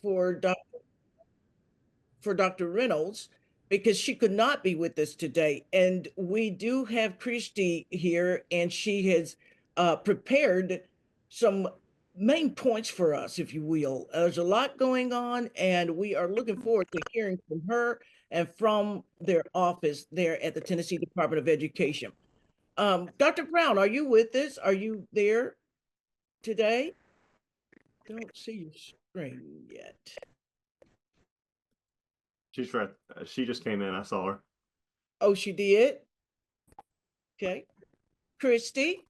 for Dr. Reynolds because she could not be with us today. And we do have Christy here, and she has prepared some main points for us, if you will. There's a lot going on, and we are looking forward to hearing from her and from their office there at the Tennessee Department of Education. Dr. Brown, are you with us? Are you there today? Don't see your screen yet. She's right. She just came in. I saw her. Oh, she did? Okay. Christy?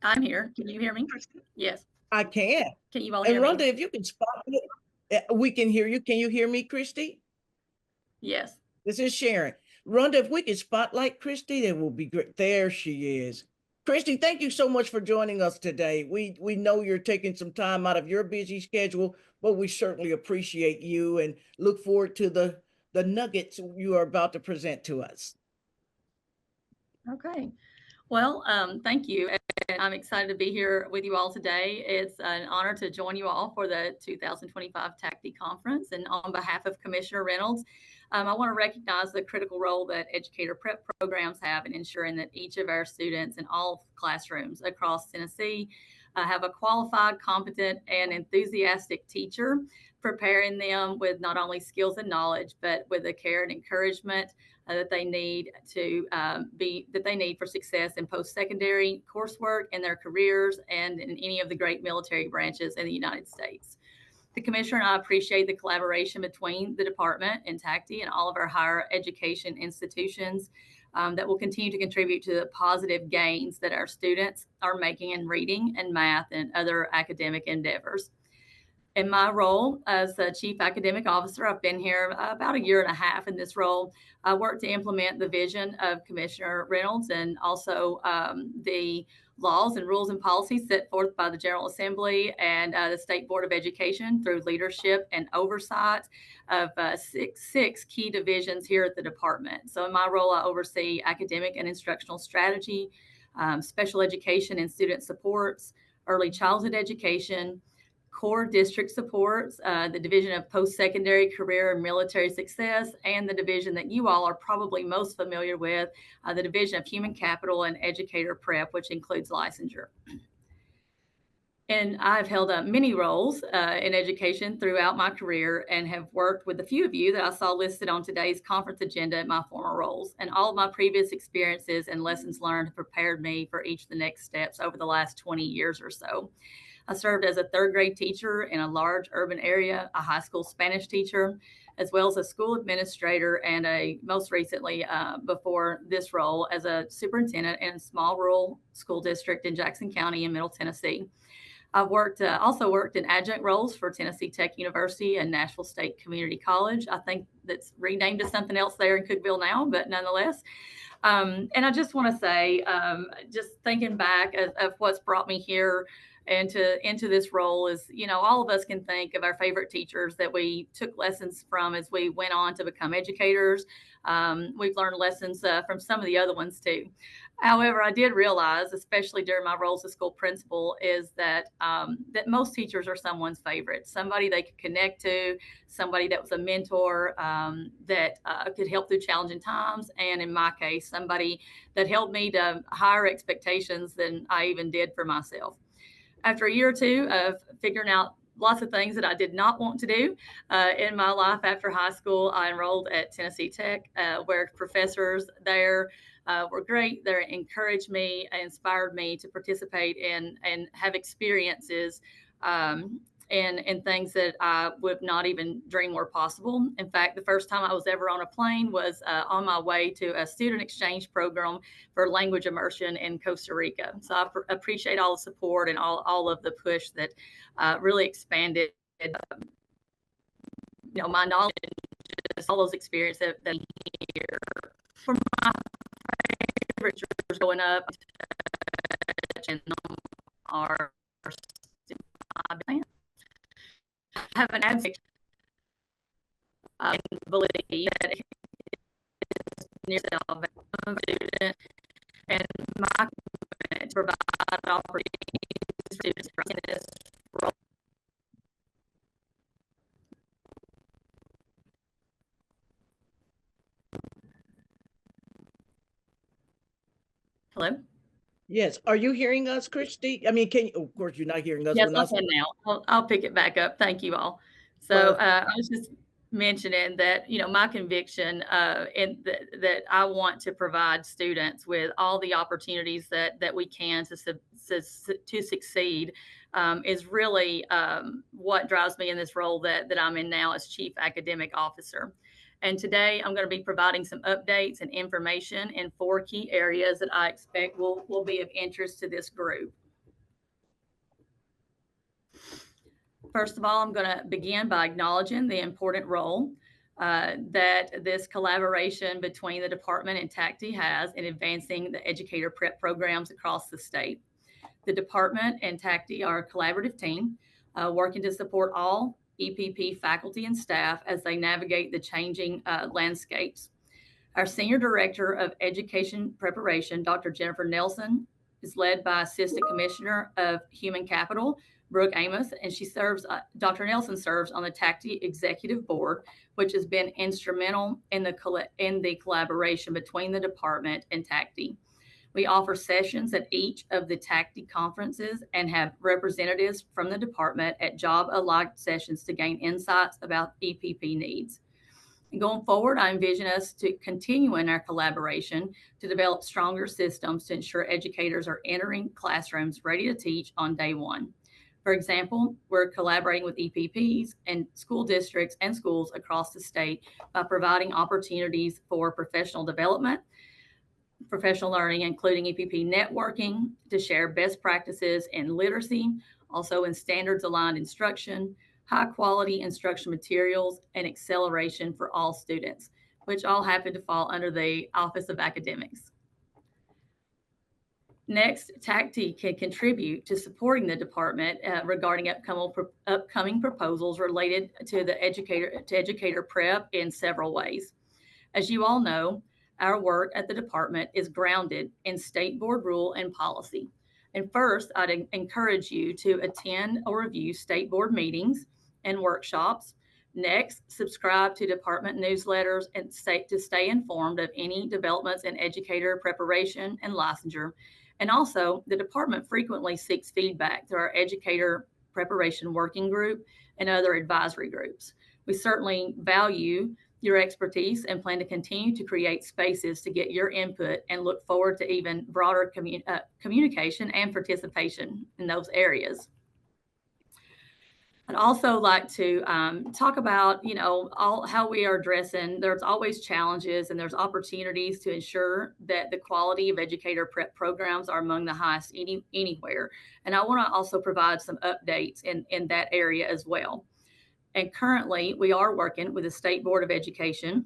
I'm here. Can you hear me? Yes. I can. Can you all And hear Rhonda, me? if you can spot me, we can hear you. Can you hear me, Christy? Yes. This is Sharon. Rhonda, if we can spotlight Christy, that will be great. There she is. Christy, thank you so much for joining us today. We know you're taking some time out of your busy schedule, but we certainly appreciate you and look forward to the nuggets you are about to present to us. Okay. Well, thank you. And I'm excited to be here with you all today. It's an honor to join you all for the 2025 TACTE conference. And on behalf of Commissioner Reynolds, I want to recognize the critical role that educator prep programs have in ensuring that each of our students in all classrooms across Tennessee have a qualified, competent, and enthusiastic teacher, preparing them with not only skills and knowledge, but with the care and encouragement that they need for success in post-secondary coursework in their careers and in any of the great military branches in the United States. The Commissioner and I appreciate the collaboration between the department and TACTE and all of our higher education institutions that will continue to contribute to the positive gains that our students are making in reading and math and other academic endeavors. In my role as the Chief Academic Officer, I've been here about a year and a half in this role. I work to implement the vision of Commissioner Reynolds and also the laws and rules and policies set forth by the General Assembly and the State Board of Education through leadership and oversight of six key divisions here at the department. So in my role, I oversee academic and instructional strategy, special education and student supports, early childhood education, core district supports, the division of post-secondary career and military success, and the division that you all are probably most familiar with, the division of human capital and educator prep, which includes licensure. And I've held many roles in education throughout my career and have worked with a few of you that I saw listed on today's conference agenda in my former roles. And all of my previous experiences and lessons learned have prepared me for each of the next steps over the last 20 years or so. I served as a third grade teacher in a large urban area, a high school Spanish teacher, as well as a school administrator, and most recently, before this role, as a superintendent in a small rural school district in Jackson County in Middle Tennessee. I've also worked in adjunct roles for Tennessee Tech University and Nashville State Community College. I think that's renamed to something else there in Cookeville now, but nonetheless. And I just want to say, just thinking back of what's brought me here into this role is, all of us can think of our favorite teachers that we took lessons from as we went on to become educators. We've learned lessons from some of the other ones too. However, I did realize, especially during my roles as school principal, is that most teachers are someone's favorite, somebody they could connect to, somebody that was a mentor that could help through challenging times, and in my case, somebody that held me to higher expectations than I even did for myself. After a year or two of figuring out lots of things that I did not want to do in my life after high school, I enrolled at Tennessee Tech, where professors there were great. They encouraged me, inspired me to participate in and have experiences and things that I would not even dream were possible. In fact, the first time I was ever on a plane was on my way to a student exchange program for language immersion in Costa Rica. So I appreciate all the support and all of the push that really expanded, my knowledge and just all those experiences that here. For my favorite teachers growing up, and are have an advocate and believe that it is near self student and my commitment to provide opportunities for students Yes. Are you hearing us, Christy? I mean, of course, you're not hearing us. Yes, We're I not. can now. I'll pick it back up. Thank you all. So Perfect. I was just mentioning that, my conviction and that I want to provide students with all the opportunities that we can to succeed is really what drives me in this role that I'm in now as Chief Academic Officer. And today I'm going to be providing some updates and information in 4 key areas that I expect will be of interest to this group. First of all, I'm going to begin by acknowledging the important role that this collaboration between the department and TACTE has in advancing the educator prep programs across the state. The department and TACTE are a collaborative team working to support all EPP faculty and staff as they navigate the changing landscapes. Our Senior Director of Education Preparation, Dr. Jennifer Nelson, is led by Assistant Commissioner of Human Capital, Brooke Amos, and Dr. Nelson serves on the TACTE Executive Board, which has been instrumental in the collaboration between the department and TACTE. We offer sessions at each of the TACTE conferences and have representatives from the department at job-alike sessions to gain insights about EPP needs. And going forward, I envision us to continue in our collaboration to develop stronger systems to ensure educators are entering classrooms ready to teach on day one. For example, we're collaborating with EPPs and school districts and schools across the state by providing opportunities for professional development, professional learning, including EPP networking, to share best practices in literacy, also in standards aligned instruction, high quality instruction materials, and acceleration for all students, which all happen to fall under the Office of Academics. Next, TACTE can contribute to supporting the department regarding upcoming proposals related to the educator prep in several ways. As you all know, our work at the department is grounded in state board rule and policy. And first, I'd encourage you to attend or review state board meetings and workshops. Next, subscribe to department newsletters and to stay informed of any developments in educator preparation and licensure. And also, the department frequently seeks feedback through our educator preparation working group and other advisory groups. We certainly value your expertise and plan to continue to create spaces to get your input and look forward to even broader communication and participation in those areas. I'd also like to talk about, how we are addressing. There's always challenges and there's opportunities to ensure that the quality of educator prep programs are among the highest anywhere. And I want to also provide some updates in that area as well. And currently, we are working with the State Board of Education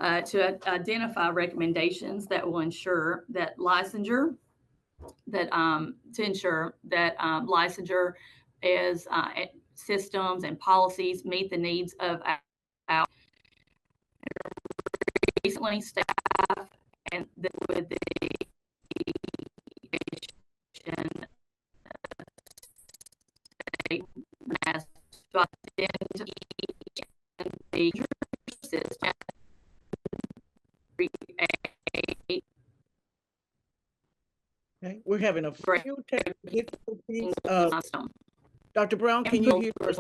to identify recommendations that will ensure that licensure is systems and policies meet the needs of our recently staff and with the as to identify the system. Okay. We're having a few technical difficulties. Dr. Brown, can you hear us?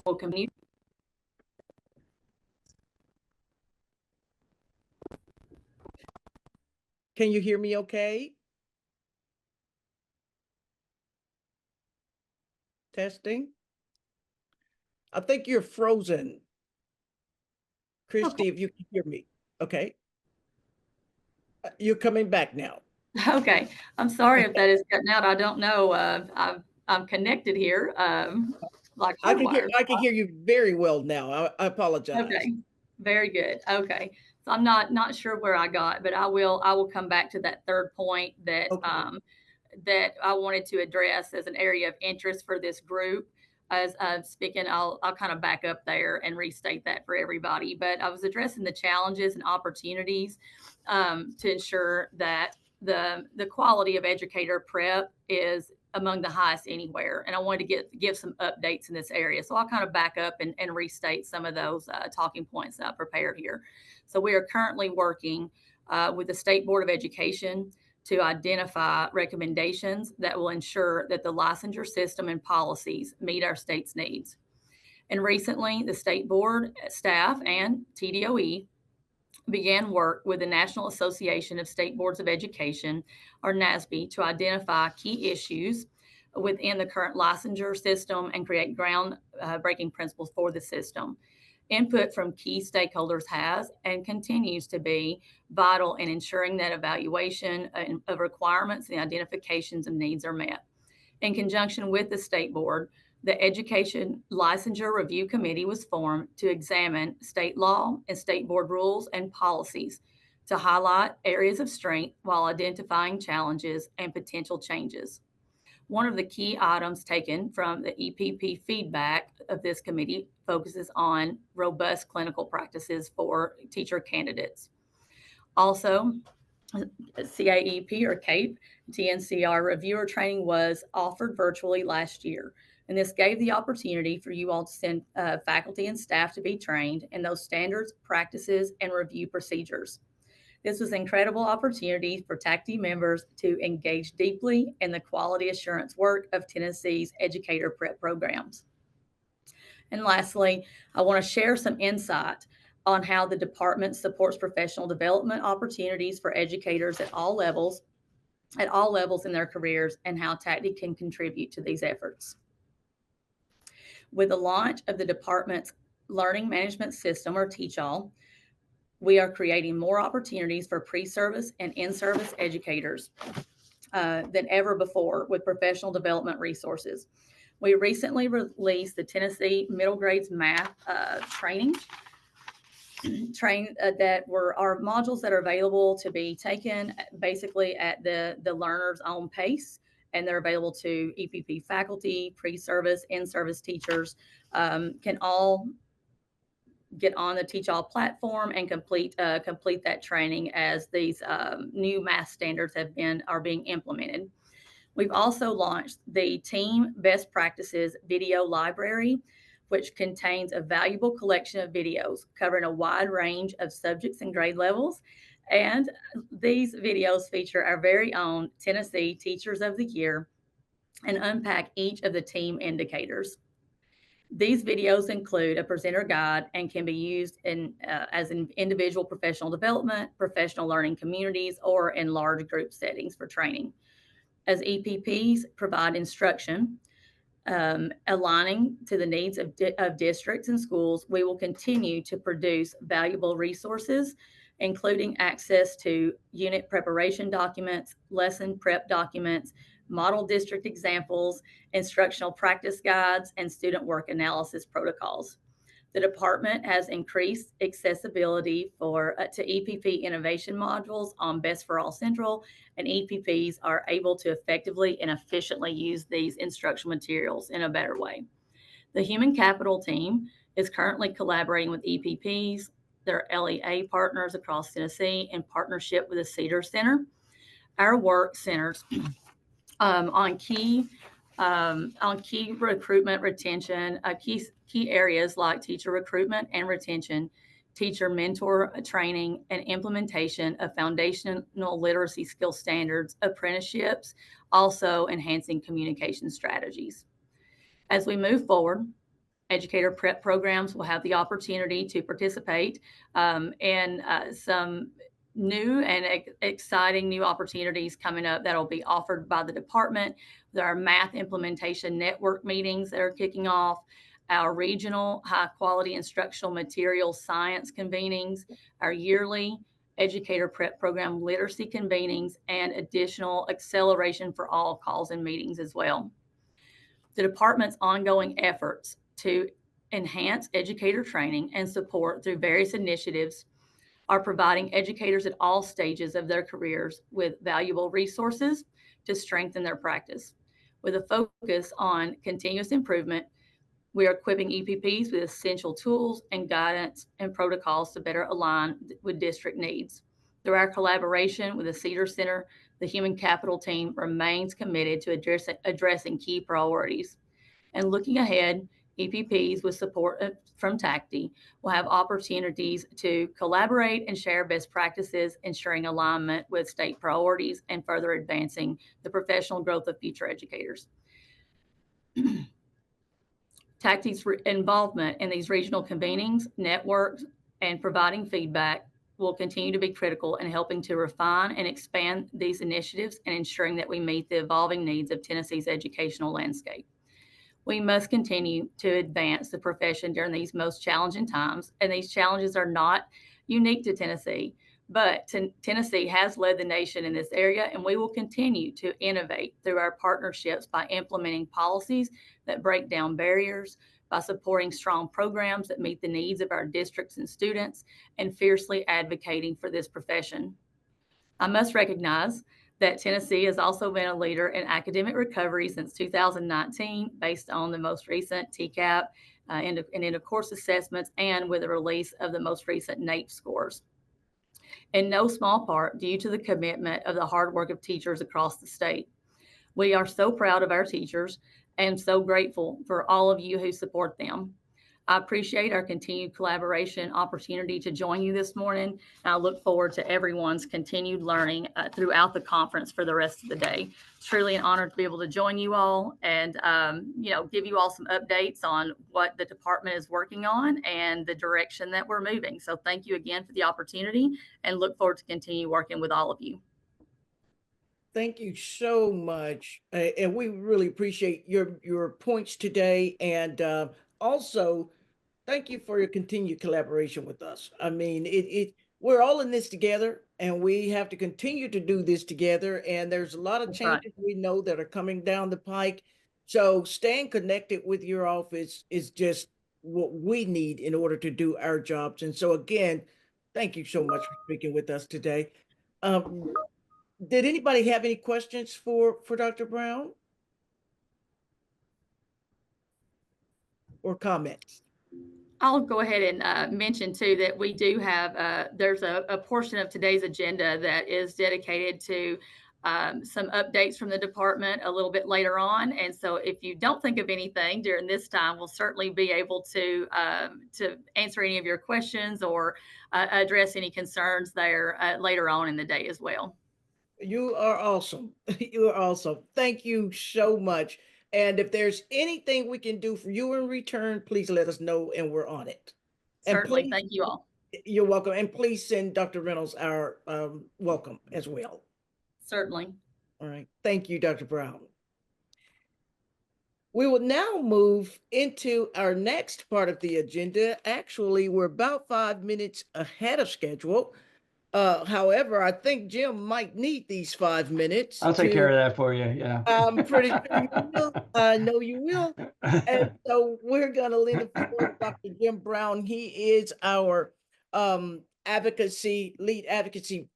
Can you hear me okay? Testing. I think you're frozen. Christy, if you can hear me. Okay. You're coming back now. Okay. I'm sorry if that is cutting out. I don't know. I'm connected here. Like I can hear you very well now. I apologize. Okay. Very good. Okay. So I'm not sure where I got, but I will come back to that third point that that I wanted to address as an area of interest for this group. As speaking, I'll kind of back up there and restate that for everybody. But I was addressing the challenges and opportunities to ensure that the quality of educator prep is among the highest anywhere. And I wanted to give some updates in this area. So I'll kind of back up and restate some of those talking points that I prepared here. So we are currently working with the State Board of Education to identify recommendations that will ensure that the licensure system and policies meet our state's needs. And recently, the state board staff and TDOE began work with the National Association of State Boards of Education, or NASB, to identify key issues within the current licensure system and create groundbreaking principles for the system. Input from key stakeholders has and continues to be vital in ensuring that evaluation of requirements and identifications of needs are met. In conjunction with the state board, the Education Licensure Review Committee was formed to examine state law and state board rules and policies to highlight areas of strength while identifying challenges and potential changes. One of the key items taken from the EPP feedback of this committee focuses on robust clinical practices for teacher candidates. Also, CAEP or CAPE, TNCR reviewer training was offered virtually last year. And this gave the opportunity for you all to send faculty and staff to be trained in those standards, practices, and review procedures. This was an incredible opportunity for TACTE members to engage deeply in the quality assurance work of Tennessee's educator prep programs. And lastly, I want to share some insight on how the department supports professional development opportunities for educators at all levels in their careers, and how TACTE can contribute to these efforts. With the launch of the department's learning management system, or TEACH-ALL, we are creating more opportunities for pre-service and in-service educators than ever before with professional development resources. We recently released the Tennessee Middle Grades Math training that were our modules that are available to be taken basically at the learner's own pace, and they're available to EPP faculty, pre-service, in-service teachers, can all get on the TEACH-ALL platform and complete that training as these new math standards are being implemented. We've also launched the Team Best Practices Video Library, which contains a valuable collection of videos covering a wide range of subjects and grade levels. And these videos feature our very own Tennessee Teachers of the Year and unpack each of the team indicators. These videos include a presenter guide and can be used as an individual professional development, professional learning communities, or in large group settings for training. As EPPs provide instruction, aligning to the needs of districts and schools, we will continue to produce valuable resources, including access to unit preparation documents, lesson prep documents, model district examples, instructional practice guides, and student work analysis protocols. The department has increased accessibility to EPP innovation modules on Best for All Central, and EPPs are able to effectively and efficiently use these instructional materials in a better way. The human capital team is currently collaborating with EPPs, their LEA partners across Tennessee, in partnership with the Cedar Center. Our work centers on key recruitment, retention, key areas like teacher recruitment and retention, teacher mentor training, and implementation of foundational literacy skill standards, apprenticeships, also enhancing communication strategies. As we move forward, educator prep programs will have the opportunity to participate in some new and exciting new opportunities coming up that will be offered by the department. There are math implementation network meetings that are kicking off, our regional high quality instructional materials science convenings, our yearly educator prep program literacy convenings, and additional acceleration for all calls and meetings as well. The department's ongoing efforts to enhance educator training and support through various initiatives are providing educators at all stages of their careers with valuable resources to strengthen their practice. With a focus on continuous improvement, we are equipping EPPs with essential tools and guidance and protocols to better align with district needs. Through our collaboration with the Cedar Center, the human capital team remains committed to addressing key priorities. And looking ahead, EPPs with support from TACTE will have opportunities to collaborate and share best practices, ensuring alignment with state priorities and further advancing the professional growth of future educators. TACTE's involvement in these regional convenings, networks, and providing feedback will continue to be critical in helping to refine and expand these initiatives and ensuring that we meet the evolving needs of Tennessee's educational landscape. We must continue to advance the profession during these most challenging times, and these challenges are not unique to Tennessee, but Tennessee has led the nation in this area, and we will continue to innovate through our partnerships by implementing policies that break down barriers, by supporting strong programs that meet the needs of our districts and students, and fiercely advocating for this profession. I must recognize that Tennessee has also been a leader in academic recovery since 2019, based on the most recent TCAP and end of course assessments, and with the release of the most recent NAEP scores. In no small part due to the commitment of the hard work of teachers across the state. We are so proud of our teachers and so grateful for all of you who support them. I appreciate our continued collaboration opportunity to join you this morning. And I look forward to everyone's continued learning throughout the conference for the rest of the day. It's truly an honor to be able to join you all and give you all some updates on what the department is working on and the direction that we're moving. So thank you again for the opportunity and look forward to continue working with all of you. Thank you so much. And we really appreciate your points today. And also, thank you for your continued collaboration with us. I mean, we're all in this together, and we have to continue to do this together. And there's a lot of changes we know that are coming down the pike. So staying connected with your office is just what we need in order to do our jobs. And so again, thank you so much for speaking with us today. Did anybody have any questions for Dr. Brown? Or comments? I'll go ahead and mention too that we do have, there's a portion of today's agenda that is dedicated to some updates from the department a little bit later on. And so if you don't think of anything during this time, we'll certainly be able to answer any of your questions or address any concerns there later on in the day as well. You are awesome. You are awesome. Thank you so much. And if there's anything we can do for you in return, please let us know and we're on it. Certainly. And please, thank you all. You're welcome. And please send Dr. Reynolds our welcome as well. Certainly. All right. Thank you, Dr. Brown. We will now move into our next part of the agenda. Actually, we're about 5 minutes ahead of schedule. However, I think Jim might need these 5 minutes. I'll take care of that for you. Yeah. I'm pretty sure you will. I know you will. And so we're going to lend the floor to Dr. Jim Brown. He is our lead advocacy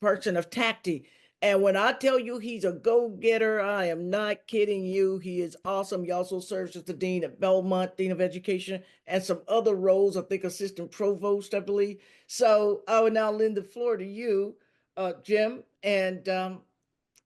person of TACTE. And when I tell you he's a go-getter, I am not kidding you. He is awesome. He also serves as the Dean at Belmont, Dean of Education, and some other roles, I think Assistant Provost, I believe. So I will now lend the floor to you, Jim, and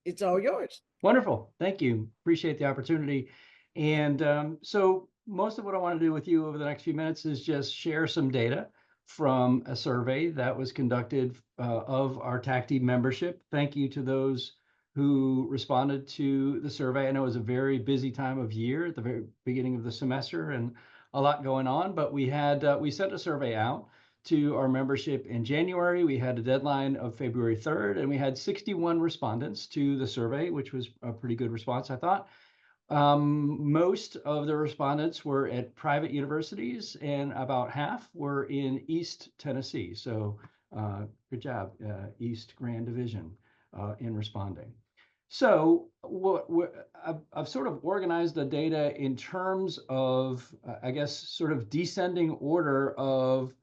it's all yours. Wonderful. Thank you. Appreciate the opportunity. And so most of what I want to do with you over the next few minutes is just share some data from a survey that was conducted of our TACTE membership. Thank you to those who responded to the survey. I know it was a very busy time of year at the very beginning of the semester and a lot going on, but we sent a survey out to our membership in January. We had a deadline of February 3rd, and we had 61 respondents to the survey, which was a pretty good response, I thought. Most of the respondents were at private universities, and about half were in East Tennessee. So good job, East Grand Division, in responding. So I've sort of organized the data in terms of, I guess, sort of descending order of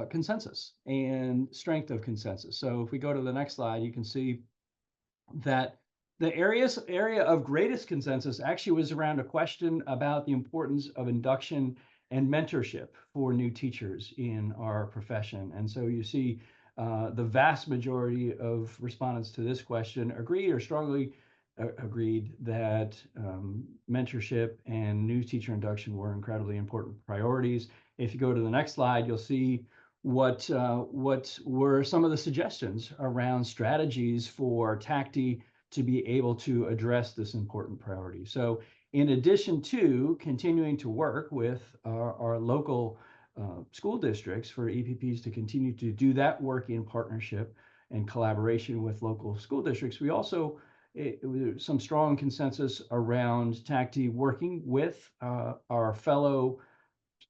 consensus and strength of consensus. So if we go to the next slide, you can see that the area of greatest consensus actually was around a question about the importance of induction and mentorship for new teachers in our profession. And so you see the vast majority of respondents to this question agreed or strongly agreed that mentorship and new teacher induction were incredibly important priorities. If you go to the next slide, you'll see what were some of the suggestions around strategies for TACTE to be able to address this important priority. So in addition to continuing to work with our local school districts for EPPs to continue to do that work in partnership and collaboration with local school districts, we also some strong consensus around TACTE working with our fellow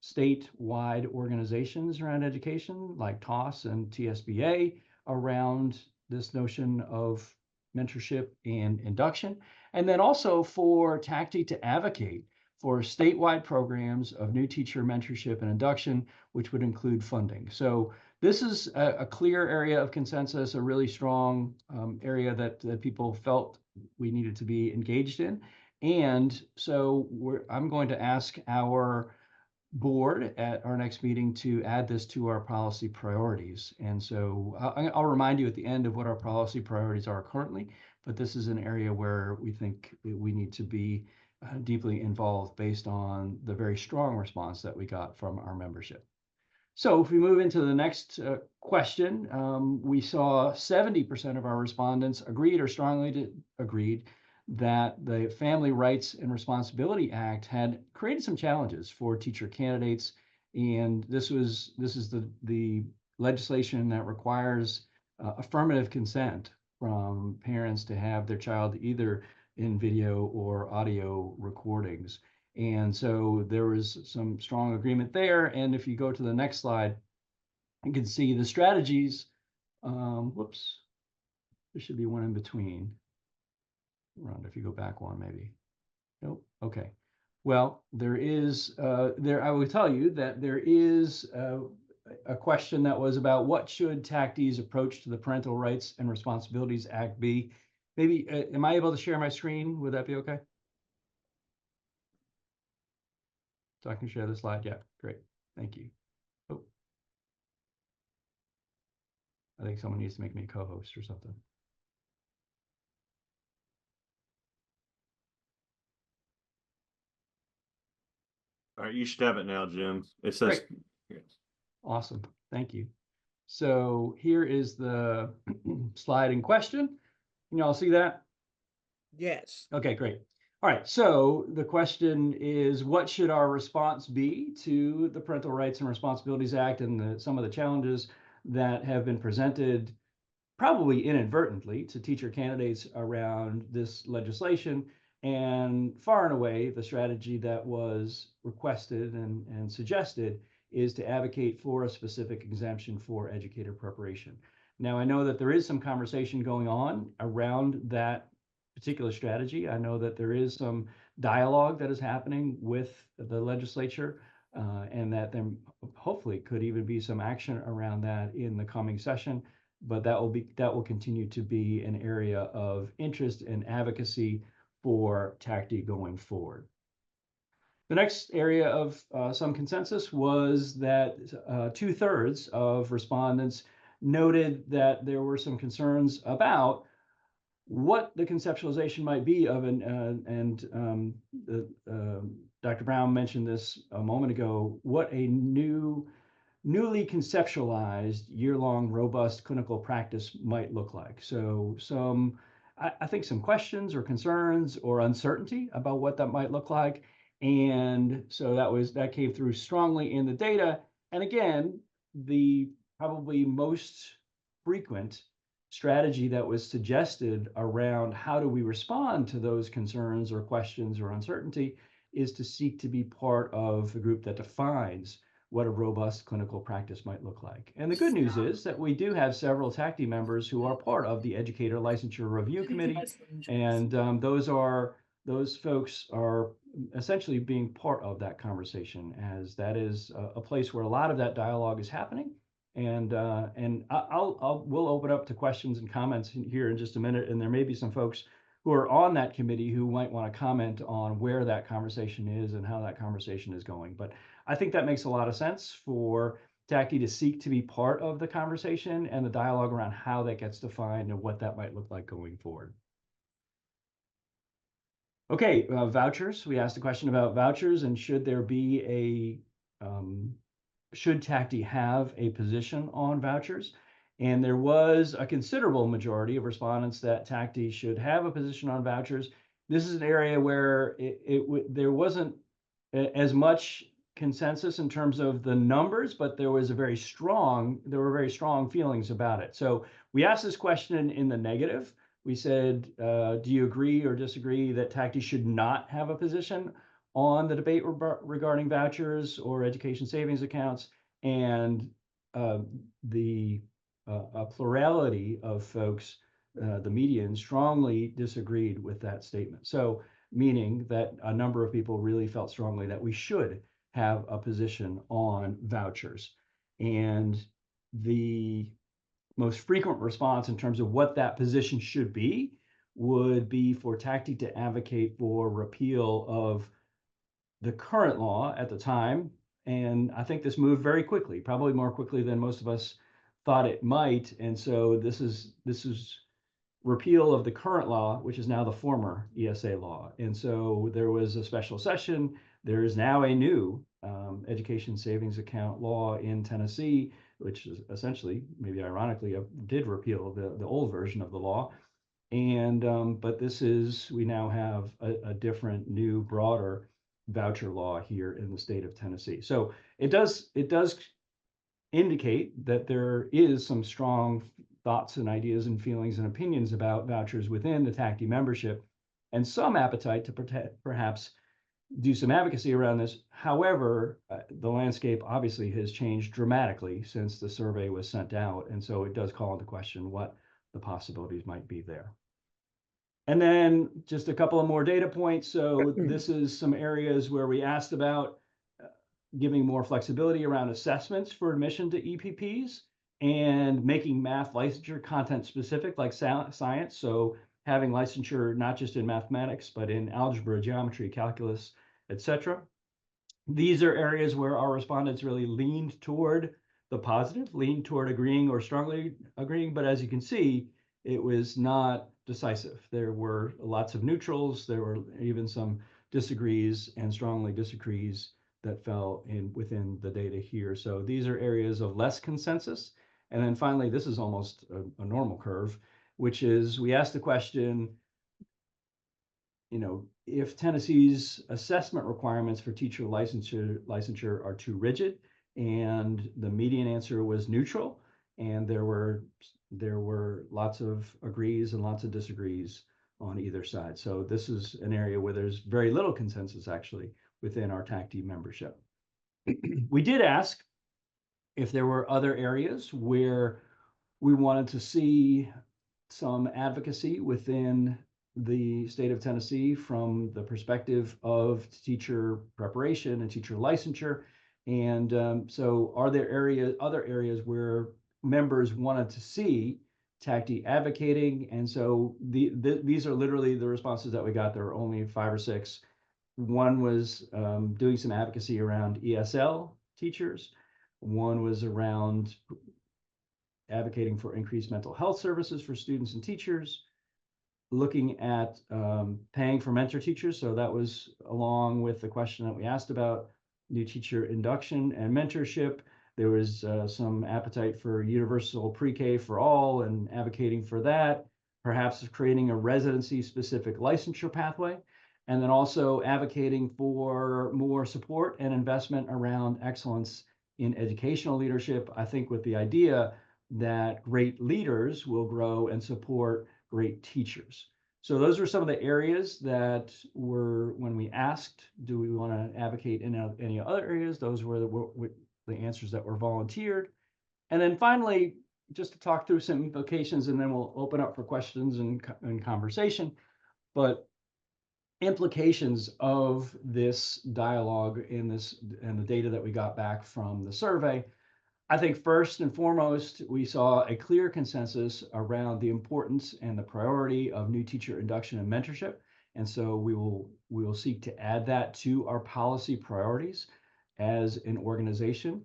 statewide organizations around education like TOS and TSBA around this notion of mentorship and induction, and then also for TACTE to advocate for statewide programs of new teacher mentorship and induction, which would include funding. So this is a clear area of consensus, a really strong area that people felt we needed to be engaged in. And so I'm going to ask our board at our next meeting to add this to our policy priorities. And so I'll remind you at the end of what our policy priorities are currently, but this is an area where we think we need to be deeply involved based on the very strong response that we got from our membership. So if we move into the next question, we saw 70% of our respondents agreed or strongly agreed that the Family Rights and Responsibility Act had created some challenges for teacher candidates. And this is the legislation that requires affirmative consent from parents to have their child either in video or audio recordings. And so there was some strong agreement there. And if you go to the next slide, you can see the strategies. Whoops, there should be one in between. Rhonda, if you go back one, maybe. Nope. Okay. Well, there is, I will tell you that there is a question that was about what should TACTE's approach to the Parental Rights and Responsibilities Act be? Maybe, am I able to share my screen? Would that be okay? So I can share the slide. Yeah, great. Thank you. Oh, I think someone needs to make me a co-host or something. All right, you should have it now, Jim. It says. Yes. Awesome. Thank you. So here is the slide in question. Can you all see that? Yes. Okay, great. All right, so the question is, what should our response be to the Parental Rights and Responsibilities Act and some of the challenges that have been presented, probably inadvertently, to teacher candidates around this legislation? And far and away, the strategy that was requested and suggested is to advocate for a specific exemption for educator preparation. Now, I know that there is some conversation going on around that particular strategy. I know that there is some dialogue that is happening with the legislature, and that there hopefully could even be some action around that in the coming session. But that will continue to be an area of interest and advocacy for TACTE going forward. The next area of some consensus was that 2/3 of respondents noted that there were some concerns about what the conceptualization might be of Dr. Brown mentioned this a moment ago, what a newly conceptualized year-long robust clinical practice might look like. So I think some questions or concerns or uncertainty about what that might look like. And so that came through strongly in the data. And again, the probably most frequent strategy that was suggested around how do we respond to those concerns or questions or uncertainty is to seek to be part of the group that defines what a robust clinical practice might look like. And the good news is that we do have several TACTE members who are part of the Educator Licensure Review Committee, and those folks are essentially being part of that conversation, as that is a place where a lot of that dialogue is happening. And we'll open up to questions and comments here in just a minute, and there may be some folks who are on that committee who might want to comment on where that conversation is and how that conversation is going. But I think that makes a lot of sense for TACTE to seek to be part of the conversation and the dialogue around how that gets defined and what that might look like going forward. Okay, vouchers. We asked a question about vouchers and should there be should TACTE have a position on vouchers? And there was a considerable majority of respondents that TACTE should have a position on vouchers. This is an area where there wasn't as much consensus in terms of the numbers, but there were very strong feelings about it. So we asked this question in the negative. We said, do you agree or disagree that TACTE should not have a position on the debate regarding vouchers or education savings accounts? And a plurality of folks, the median, strongly disagreed with that statement. So meaning that a number of people really felt strongly that we should have a position on vouchers. And the most frequent response in terms of what that position should be would be for TACTE to advocate for repeal of the current law at the time. And I think this moved very quickly, probably more quickly than most of us thought it might. And so this is repeal of the current law, which is now the former ESA law. And so there was a special session. There is now a new education savings account law in Tennessee, which is essentially, maybe ironically, did repeal the old version of the law. And but we now have a different, new, broader voucher law here in the state of Tennessee. So it does indicate that there is some strong thoughts and ideas and feelings and opinions about vouchers within the TACTE membership, and some appetite to perhaps do some advocacy around this. However, the landscape obviously has changed dramatically since the survey was sent out, and so it does call into question what the possibilities might be there. And then just a couple of more data points. So this is some areas where we asked about giving more flexibility around assessments for admission to EPPs and making math licensure content specific, like science. So having licensure not just in mathematics, but in algebra, geometry, calculus, etc. These are areas where our respondents really leaned toward the positive, leaned toward agreeing or strongly agreeing. But as you can see, it was not decisive. There were lots of neutrals. There were even some disagrees and strongly disagrees that fell within the data here. So these are areas of less consensus. And then finally, this is almost a normal curve, which is we asked the question, if Tennessee's assessment requirements for teacher licensure are too rigid, and the median answer was neutral, and there were lots of agrees and lots of disagrees on either side. So this is an area where there's very little consensus actually within our TACTE membership. We did ask if there were other areas where we wanted to see some advocacy within the state of Tennessee from the perspective of teacher preparation and teacher licensure. And so are there other areas where members wanted to see TACTE advocating? And so these are literally the responses that we got. There were only 5 or 6. One was doing some advocacy around ESL teachers. One was around advocating for increased mental health services for students and teachers, looking at paying for mentor teachers. So that was along with the question that we asked about new teacher induction and mentorship. There was some appetite for universal pre-K for all and advocating for that, perhaps creating a residency specific licensure pathway, and then also advocating for more support and investment around excellence in educational leadership. I think with the idea that great leaders will grow and support great teachers. So those were some of the areas that were, when we asked, do we want to advocate in any other areas? Those were the answers that were volunteered. And then finally, just to talk through some implications, and then we'll open up for questions and conversation. But implications of this dialogue and the data that we got back from the survey. I think first and foremost, we saw a clear consensus around the importance and the priority of new teacher induction and mentorship. And so we will seek to add that to our policy priorities as an organization.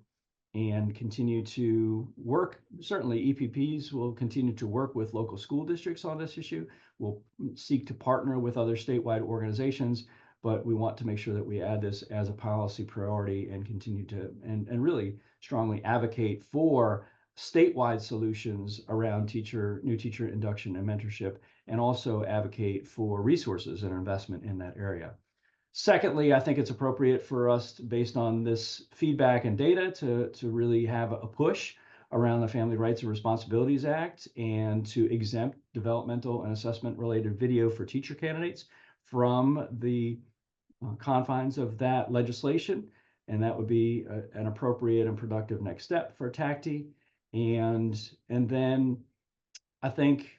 and continue to work. Certainly, EPPs will continue to work with local school districts on this issue. We'll seek to partner with other statewide organizations, but we want to make sure that we add this as a policy priority and continue to, and really strongly advocate for statewide solutions around new teacher induction and mentorship, and also advocate for resources and investment in that area. Secondly, I think it's appropriate for us, based on this feedback and data, to really have a push around the Family Rights and Responsibilities Act, and to exempt developmental and assessment related video for teacher candidates from the confines of that legislation. And that would be an appropriate and productive next step for TACTE. And then I think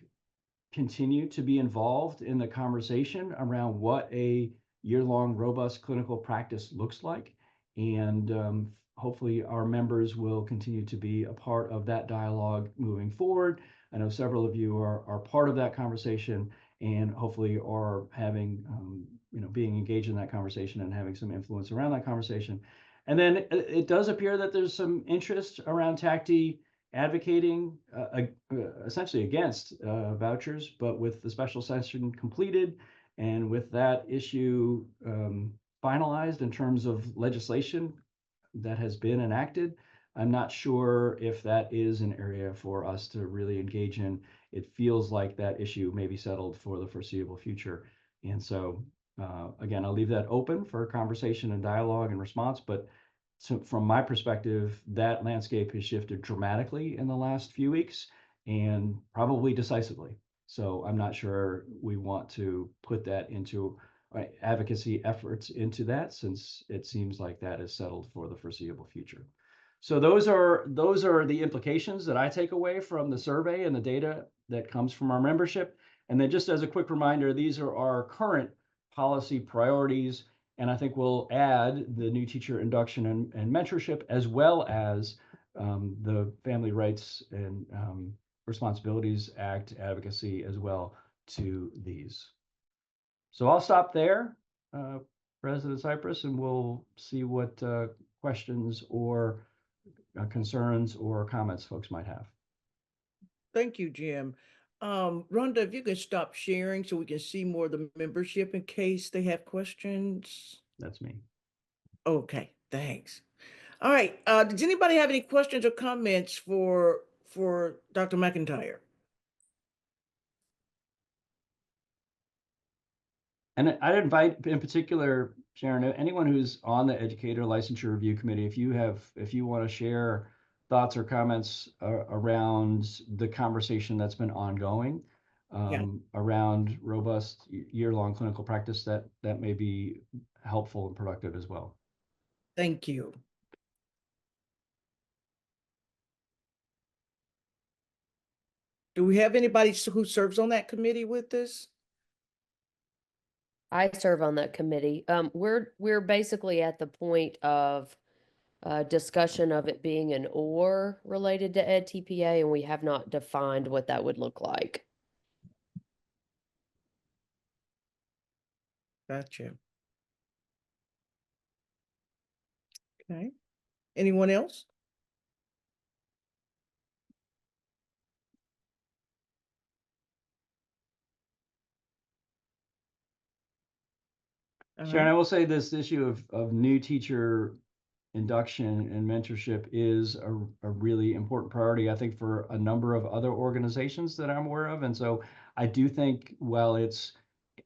continue to be involved in the conversation around what a year-long robust clinical practice looks like. And hopefully our members will continue to be a part of that dialogue moving forward. I know several of you are part of that conversation, and hopefully are having, being engaged in that conversation and having some influence around that conversation. And then it does appear that there's some interest around TACTE advocating essentially against vouchers, but with the special session completed and with that issue finalized in terms of legislation that has been enacted, I'm not sure if that is an area for us to really engage in. It feels like that issue may be settled for the foreseeable future. And so, again, I'll leave that open for conversation and dialogue and response, but so from my perspective, that landscape has shifted dramatically in the last few weeks, and probably decisively. So I'm not sure we want to put that into advocacy efforts into that, since it seems like that is settled for the foreseeable future. So those are the implications that I take away from the survey and the data that comes from our membership. And then, just as a quick reminder, these are our current policy priorities. And I think we'll add the new teacher induction and mentorship, as well as the Family Rights and Responsibilities Act advocacy as well to these. So I'll stop there, President Cypress, and we'll see what questions or concerns or comments folks might have. Thank you, Jim. Rhonda, if you could stop sharing so we can see more of the membership in case they have questions. That's me. Okay, thanks. All right. Does anybody have any questions or comments for Dr. McIntyre? And I'd invite, in particular, Sharon, anyone who's on the Educator Licensure Review Committee, if you want to share thoughts or comments around the conversation that's been ongoing around robust year-long clinical practice, that may be helpful and productive as well. Thank you. Do we have anybody who serves on that committee with us? I serve on that committee. We're basically at the point of discussion of it being an or related to Ed TPA, and we have not defined what that would look like. Gotcha. Okay. Anyone else? Sharon, I will say this issue of new teacher induction and mentorship is a really important priority, I think, for a number of other organizations that I'm aware of. And so I do think, while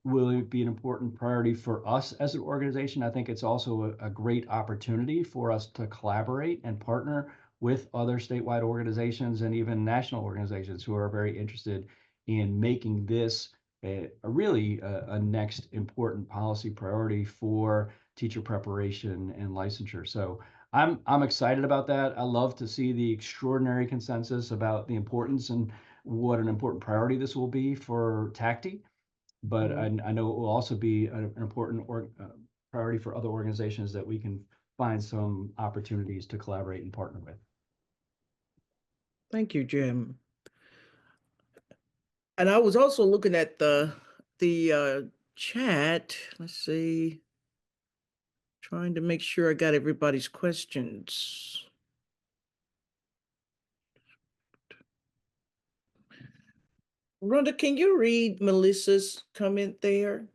will it be an important priority for us as an organization, I think it's also a great opportunity for us to collaborate and partner with other statewide organizations and even national organizations who are very interested in making this really a next important policy priority for teacher preparation and licensure. So I'm excited about that. I love to see the extraordinary consensus about the importance and what an important priority this will be for TACTE. But I know it will also be an important priority for other organizations that we can find some opportunities to collaborate and partner with. Thank you, Jim. And I was also looking at the chat. Let's see. Trying to make sure I got everybody's questions. Rhonda, can you read Melissa's comment there?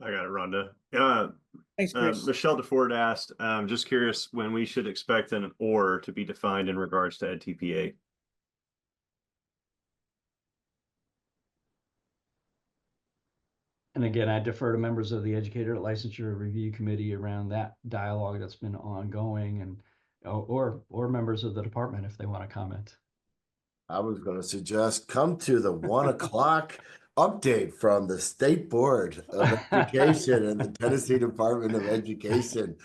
I got it, Rhonda. Thanks, Chris. Michelle DeFord asked, just curious when we should expect an or to be defined in regards to EdTPA. And again, I defer to members of the Educator Licensure Review Committee around that dialogue that's been ongoing, and or members of the department if they want to comment. I was going to suggest come to the 1 o'clock update from the State Board of Education and the Tennessee Department of Education,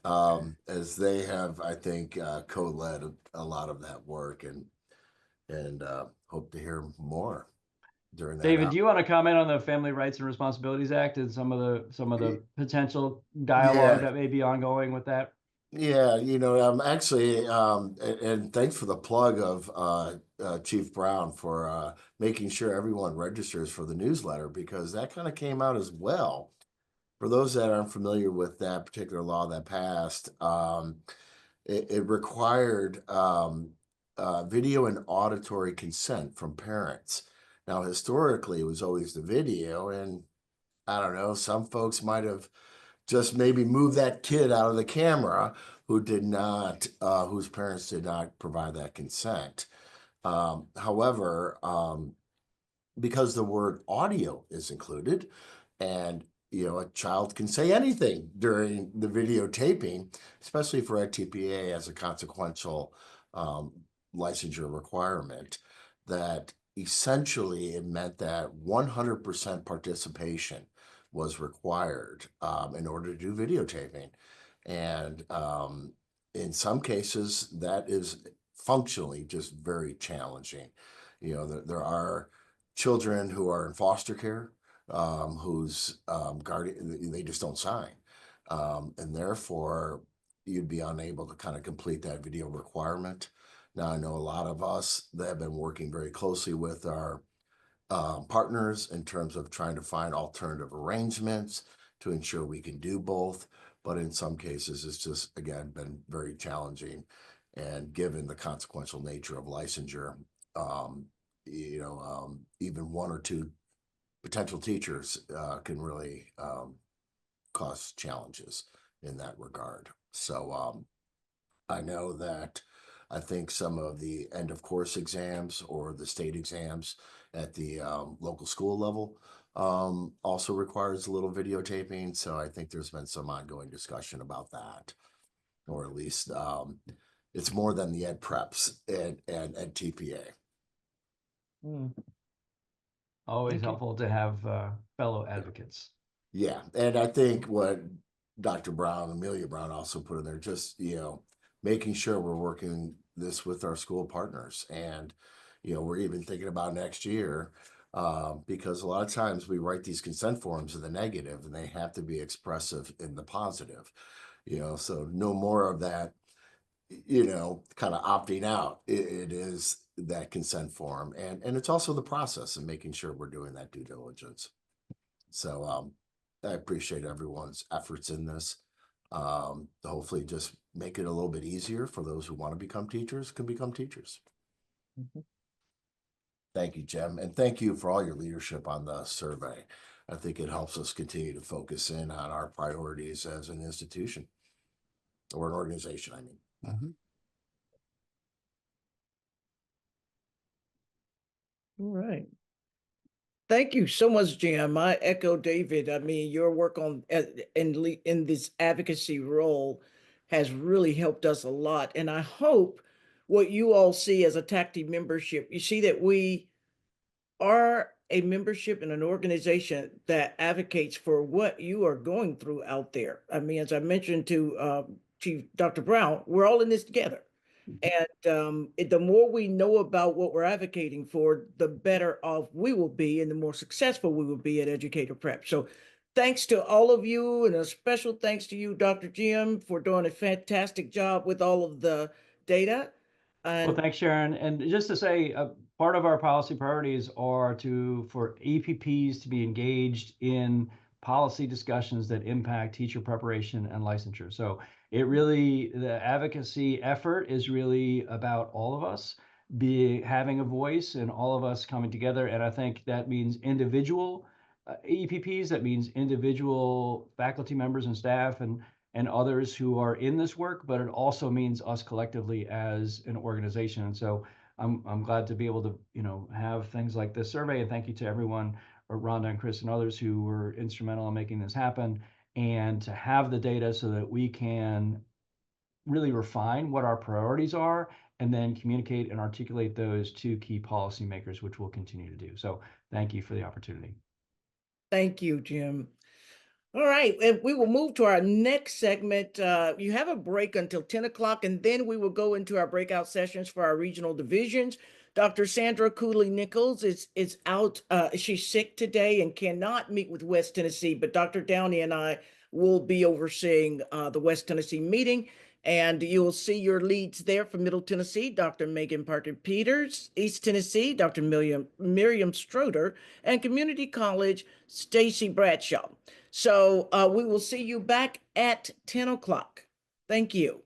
as they have, I think, co-led a lot of that work, and hope to hear more during that. David, do you want to comment on the Family Rights and Responsibilities Act and some of the potential dialogue that may be ongoing with that? Yeah, I'm actually, and thanks for the plug of Chief Brown for making sure everyone registers for the newsletter, because that kind of came out as well. For those that aren't familiar with that particular law that passed, it required video and auditory consent from parents. Now, historically, it was always the video, and I don't know, some folks might have just maybe move that kid out of the camera who did not, whose parents did not provide that consent. However, because the word audio is included, and a child can say anything during the videotaping, especially for a TPA as a consequential licensure requirement, that essentially it meant that 100% participation was required in order to do videotaping. And in some cases, that is functionally just very challenging. There are children who are in foster care whose guardian, they just don't sign. And therefore, you'd be unable to kind of complete that video requirement. Now, I know a lot of us that have been working very closely with our partners in terms of trying to find alternative arrangements to ensure we can do both. But in some cases, it's just, again, been very challenging. And given the consequential nature of licensure, even one or two potential teachers can really cause challenges in that regard. So I know that I think some of the end of course exams or the state exams at the local school level also requires a little videotaping. So I think there's been some ongoing discussion about that, or at least it's more than the ed preps and ed TPA. Always helpful to have fellow advocates. Yeah, and I think what Dr. Brown, Amelia Brown also put in there, just, making sure we're working this with our school partners. And, we're even thinking about next year, because a lot of times we write these consent forms in the negative and they have to be expressive in the positive, so no more of that, kind of opting out. It is that consent form. And it's also the process and making sure we're doing that due diligence. So I appreciate everyone's efforts in this. Hopefully just make it a little bit easier for those who want to become teachers can become teachers. Thank you, Jim. And thank you for all your leadership on the survey. I think it helps us continue to focus in on our priorities as an institution or an organization, I mean. All right. Thank you so much, Jim. I echo David. I mean, your work in this advocacy role has really helped us a lot. And I hope what you all see as a TACTE membership, you see that we are a membership in an organization that advocates for what you are going through out there. I mean, as I mentioned to Chief Dr. Brown, we're all in this together. And the more we know about what we're advocating for, the better off we will be and the more successful we will be at Educator Prep. So thanks to all of you, and a special thanks to you, Dr. Jim, for doing a fantastic job with all of the data. Well, thanks, Sharon. And just to say, part of our policy priorities are for EPPs to be engaged in policy discussions that impact teacher preparation and licensure. So it really, the advocacy effort is really about all of us having a voice and all of us coming together. And I think that means individual EPPs, that means individual faculty members and staff and others who are in this work, but it also means us collectively as an organization. And so I'm glad to be able to, have things like this survey, and thank you to everyone, Rhonda and Chris and others who were instrumental in making this happen, and to have the data so that we can really refine what our priorities are and then communicate and articulate those to key policymakers, which we'll continue to do. So thank you for the opportunity. Thank you, Jim. All right, and we will move to our next segment. You have a break until 10 o'clock, and then we will go into our breakout sessions for our regional divisions. Dr. Sandra Cooley-Nichols is out. She's sick today and cannot meet with West Tennessee, but Dr. Downey and I will be overseeing the West Tennessee meeting. And you'll see your leads there for Middle Tennessee, Dr. Megan Parker-Peters, East Tennessee, Dr. Miriam Stroder, and Community College, Stacy Bradshaw. So we will see you back at 10 o'clock. Thank you.